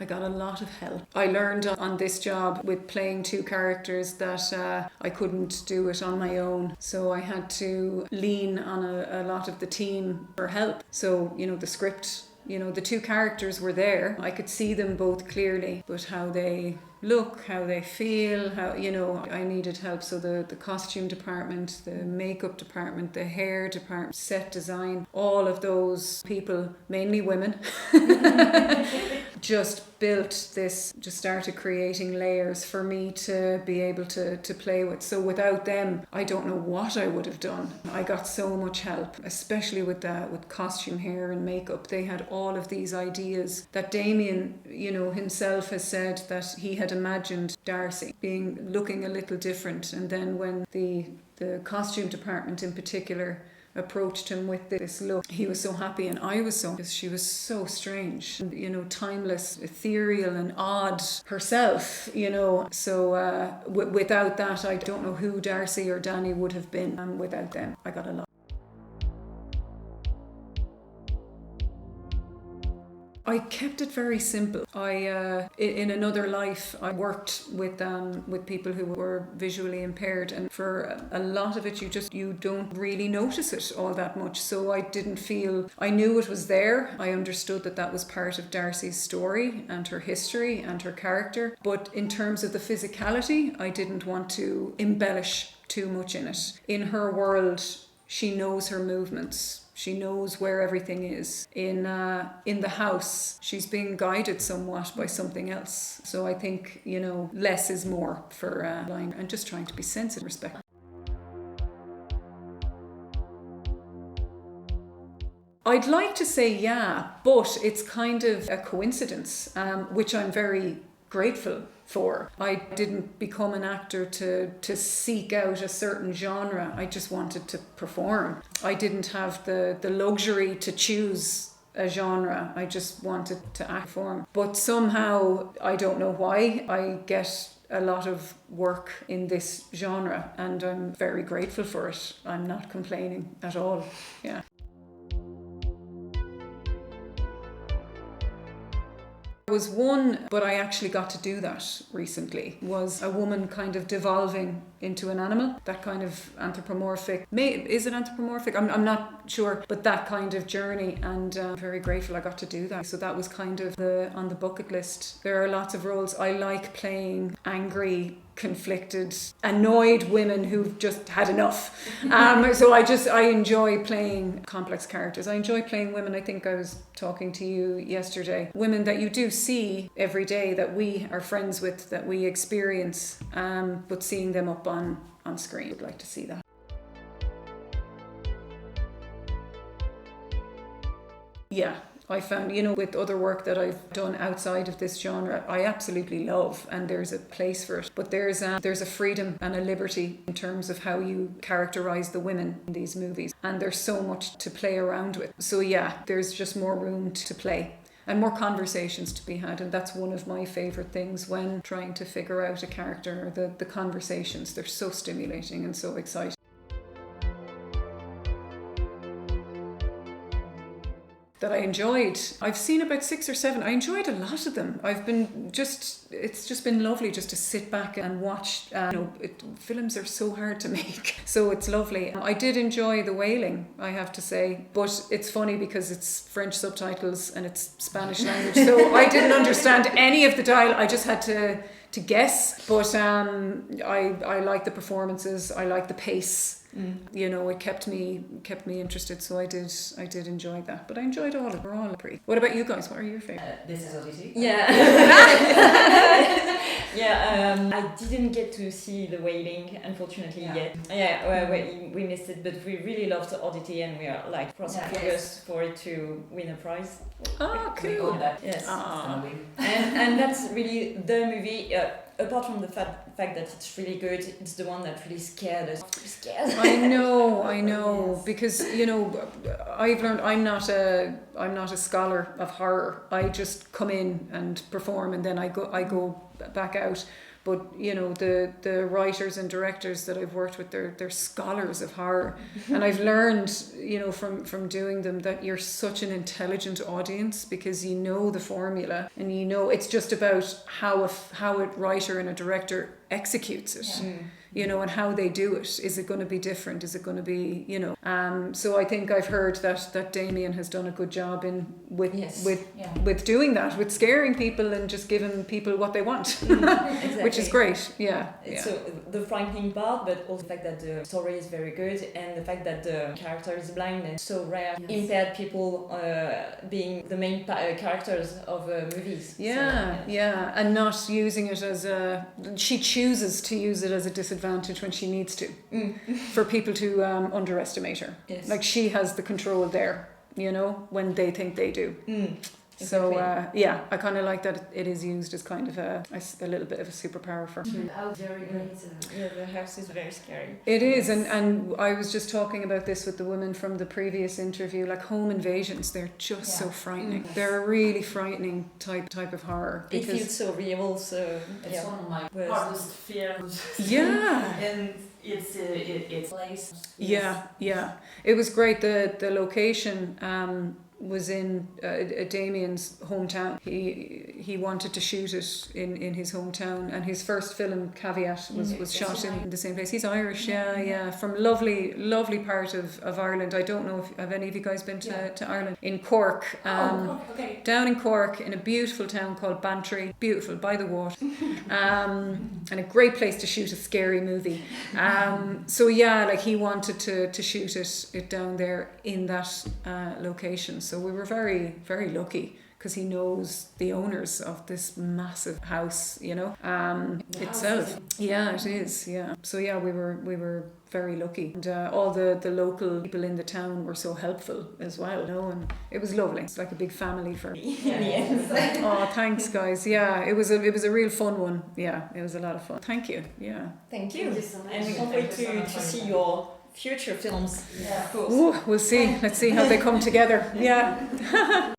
I got a lot of help. I learned on this job with playing two characters that I couldn't do it on my own. So I had to lean on a lot of the team for help. So, the script, the two characters were there. I could see them both clearly, but how they look, how they feel, I needed help. So the costume department, the makeup department, the hair department, set design, all of those people, mainly women, just started creating layers for me to be able to play with. So without them, I don't know what I would have done. I got so much help, especially with costume, hair and makeup. They had all of these ideas that Damian, himself has said that he had imagined Darcy looking a little different. And then when the costume department in particular approached him with this look, he was so happy, and I was so, because she was so strange, timeless, ethereal and odd herself, so without that, I don't know who Darcy or Danny would have been. Without them, I got a lot. I kept it very simple. In another life, I worked with people who were visually impaired, and for a lot of it, you don't really notice it all that much. So I knew it was there. I understood that was part of Darcy's story and her history and her character. But in terms of the physicality, I didn't want to embellish too much in it. In her world, she knows her movements. She knows where everything is. In the house, she's being guided somewhat by something else. So I think, less is more for line, and just trying to be sensitive, respectful. I'd like to say yeah, but it's kind of a coincidence, which I'm very grateful for. I didn't become an actor to seek out a certain genre. I just wanted to perform. I didn't have the luxury to choose a genre. I just wanted to act, perform. But somehow, I don't know why, I get a lot of work in this genre, and I'm very grateful for it. I'm not complaining at all. Yeah. There was one, but I actually got to do that recently, was a woman kind of devolving into an animal. That kind of anthropomorphic, is it anthropomorphic? I'm not sure, but that kind of journey, and I'm very grateful I got to do that. So that was kind of on the bucket list. There are lots of roles. I like playing angry, conflicted, annoyed women who've just had enough. So I enjoy playing complex characters. I enjoy playing women. I think I was talking to you yesterday. Women that you do see every day, that we are friends with, that we experience, but seeing them up on screen, I'd like to see that. Yeah. I found, with other work that I've done outside of this genre, I absolutely love, and there's a place for it. But there's a freedom and a liberty in terms of how you characterize the women in these movies. And there's so much to play around with. So yeah, there's just more room to play and more conversations to be had. And that's one of my favorite things when trying to figure out a character, the conversations. They're so stimulating and so exciting. That I enjoyed. I've seen about 6 or 7. I enjoyed a lot of them. It's just been lovely just to sit back and watch. Films are so hard to make, so it's lovely. I did enjoy The Wailing, I have to say, but it's funny because it's French subtitles and it's Spanish language, so I didn't understand any of the dialogue. I just had to guess, but I like the performances. I like the pace. It kept me interested, so I did enjoy that. But I enjoyed all of them. They're all pretty. What about you guys? What are your favourite? This is Oddity. Yeah. I didn't get to see The Wailing, unfortunately, yet. Yeah, we missed it, but we really loved Oddity, and we are like crossing fingers for it to win a prize. Oh, cool. We hope that. Yes. And that's really the movie. Apart from the fact that it's really good, it's the one that really scared us. I know, yes. Because I've learned I'm not a scholar of horror. I just come in and perform, and then I go back out. But you know, the writers and directors that I've worked with, they're scholars of horror, and I've learned, you know, from doing them, that you're such an intelligent audience, because you know the formula, and you know it's just about how a writer and a director executes it. Yeah. You know, and how they do it. Is it going to be different? Is it going to be, you know? So I think I've heard that Damian has done a good job with doing that, with scaring people and just giving people what they want, Exactly. which is great. Yeah. So the frightening part, but also the fact that the story is very good, and the fact that the character is blind and so rare. Yes. Impaired people being the main characters of movies. Yeah, and not using it as she chooses to use it as a disadvantage when she needs to, for people to underestimate her. Yes. Like, she has the control there, you know, when they think they do. Exactly. So I kind of like that it is used as kind of a little bit of a superpower for her. Oh, very great. Yeah, the house is very scary. It is, and I was just talking about this with the women from the previous interview, like home invasions, they're just so frightening. They're a really frightening type of horror. It feels so real, so... It's one of my hardest fears. Yeah. And it's place. Yeah. It was great. The location was in Damian's hometown. He wanted to shoot it in his hometown, and his first film, Caveat, was shot in the same place. He's Irish, yeah, from lovely part of Ireland. I don't know if have any of you guys been to Ireland. In Cork, Okay. down in Cork, in a beautiful town called Bantry, beautiful by the water, and a great place to shoot a scary movie. So yeah, like, he wanted to shoot it down there in that location. So we were very, very lucky, because he knows the owners of this massive house, you know, itself. Yeah, it is. Yeah. So yeah, we were very lucky, and all the local people in the town were so helpful as well, you know, and it was lovely. It's like a big family for me. Yes. Oh, thanks, guys. Yeah, it was a real fun one. Yeah, it was a lot of fun. Thank you. Yeah. Thank you. Thank you so much. And we can't wait to see your future films. Yeah. Of course. Ooh, we'll see. Let's see how they come together. Yeah.